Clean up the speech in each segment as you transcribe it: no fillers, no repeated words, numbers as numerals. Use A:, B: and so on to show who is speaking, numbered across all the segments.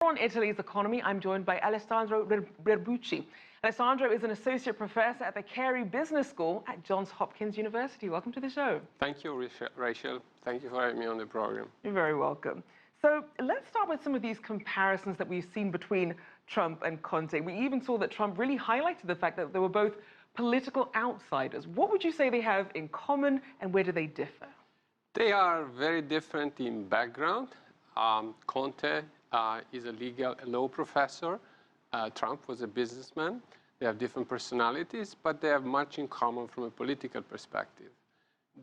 A: On Italy's economy, I'm joined by Alessandro Rebucci. Alessandro is an associate professor at the Carey Business School at Johns Hopkins University. Welcome to the show.
B: Thank you, Rachel. Thank you for having me on the program.
A: You're very welcome. So let's start with some of these comparisons that we've seen between Trump and Conte. We even saw that Trump really highlighted the fact that they were both political outsiders. What would you say they have in common, and where do they differ?
B: They are very different in background. Conte is a law professor. Trump was a businessman. They have different personalities, but they have much in common from a political perspective.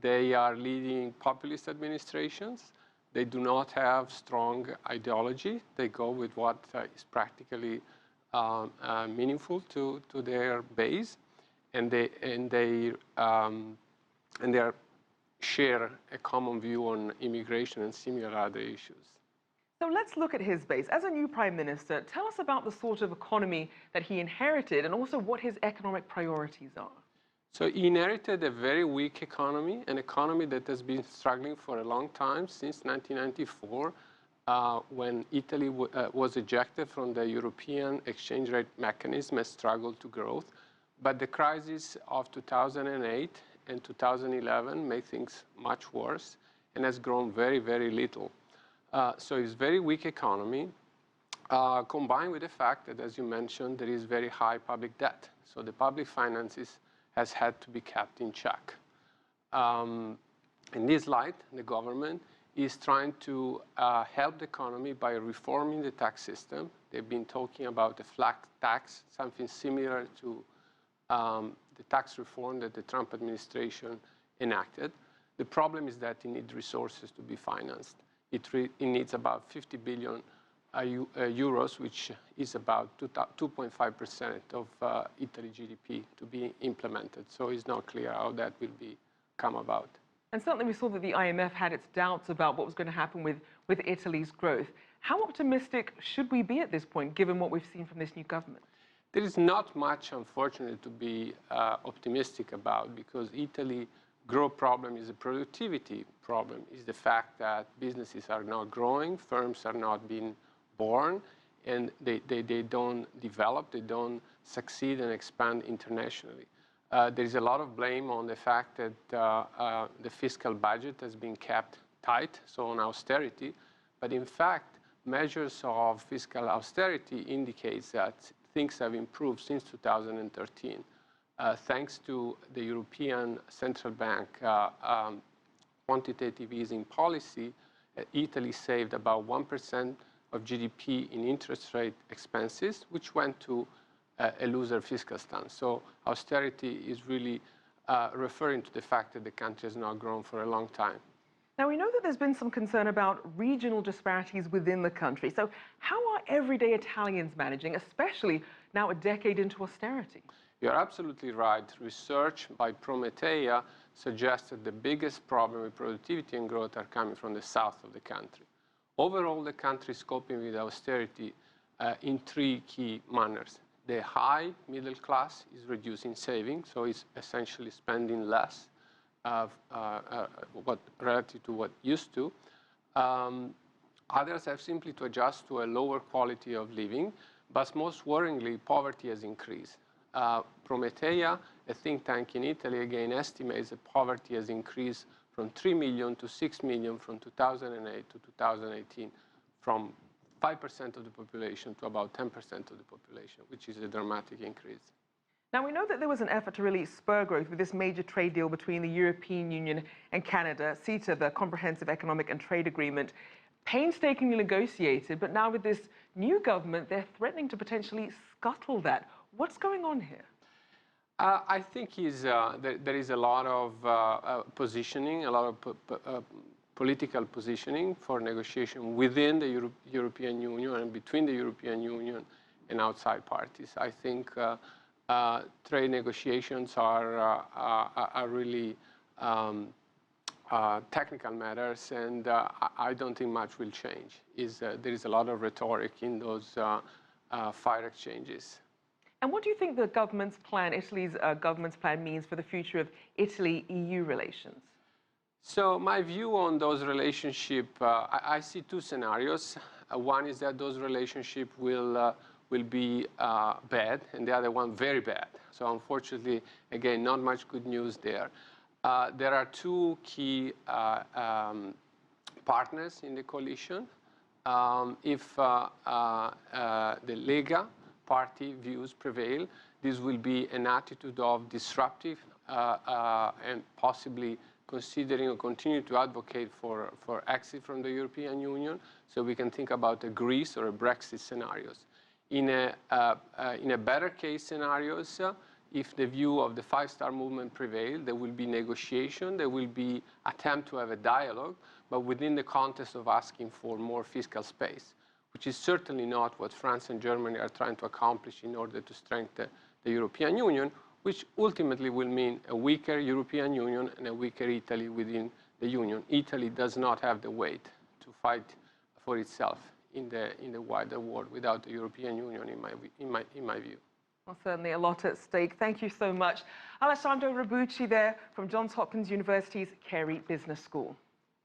B: They are leading populist administrations. They do not have strong ideology. They go with what is practically meaningful to their base, and they share a common view on immigration and similar other issues.
A: So let's look at his base. As a new prime minister, tell us about the sort of economy that he inherited and also what his economic priorities are.
B: So he inherited a very weak economy, an economy that has been struggling for a long time, since 1994, when Italy was ejected from the European exchange rate mechanism and struggled to growth. But the crisis of 2008 and 2011 made things much worse and has grown very, very little. So it's a very weak economy, combined with the fact that, as you mentioned, there is very high public debt. So the public finances has had to be kept in check. In this light, the government is trying to help the economy by reforming the tax system. They've been talking about a flat tax, something similar to the tax reform that the Trump administration enacted. The problem is that it needs resources to be financed. It needs about 50 billion euros, which is about 2.5% of Italy GDP, to be implemented. So it's not clear how that will come about.
A: And certainly we saw that the IMF had its doubts about what was going to happen with Italy's growth. How optimistic should we be at this point, given what we've seen from this new government?
B: There is not much, unfortunately, to be optimistic about, because Italy's growth problem is a productivity problem. Is the fact that businesses are not growing, firms are not being born, and they don't develop, they don't succeed and expand internationally. There is a lot of blame on the fact that the fiscal budget has been kept tight, so on austerity. But in fact, measures of fiscal austerity indicates that things have improved since 2013. Thanks to the European Central Bank quantitative easing policy, Italy saved about 1% of GDP in interest rate expenses, which went to a looser fiscal stance. So austerity is really referring to the fact that the country has not grown for a long time.
A: Now, we know that there's been some concern about regional disparities within the country. So how are everyday Italians managing, especially now a decade into austerity?
B: You're absolutely right. Research by Prometea suggests that the biggest problem with productivity and growth are coming from the south of the country. Overall, the country is coping with austerity in three key manners. The high middle class is reducing savings, so it's essentially spending less relative to what used to. Others have simply to adjust to a lower quality of living, but most worryingly, poverty has increased. Prometea, a think tank in Italy, again estimates that poverty has increased from 3 million to 6 million from 2008 to 2018, from 5% of the population to about 10% of the population, which is a dramatic increase.
A: Now, we know that there was an effort to really spur growth with this major trade deal between the European Union and Canada, CETA, the Comprehensive Economic and Trade Agreement, painstakingly negotiated, but now with this new government, they're threatening to potentially scuttle that. What's going on here?
B: I think there is a lot of positioning, a lot of political positioning for negotiation within the European Union and between the European Union and outside parties. I think trade negotiations are really technical matters, and I don't think much will change. There is a lot of rhetoric in those fire exchanges.
A: And what do you think the government's plan, Italy's government's plan, means for the future of Italy-EU relations?
B: So my view on those relationships, I see two scenarios. One is that those relationships will be bad, and the other one very bad. So unfortunately, again, not much good news there. There are two key partners in the coalition. If the Lega party views prevail, this will be an attitude of disruptive and possibly considering or continue to advocate for exit from the European Union. So we can think about a Greece or a Brexit scenarios. In a better case scenarios, if the view of the five-star movement prevail, there will be negotiation, there will be attempt to have a dialogue, but within the context of asking for more fiscal space, which is certainly not what France and Germany are trying to accomplish in order to strengthen the European Union, which ultimately will mean a weaker European Union and a weaker Italy within the Union. Italy does not have the weight to fight for itself in the wider world without the European Union, in my view.
A: Well, certainly a lot at stake. Thank you so much. Alessandro Rebucci there from Johns Hopkins University's Carey Business School.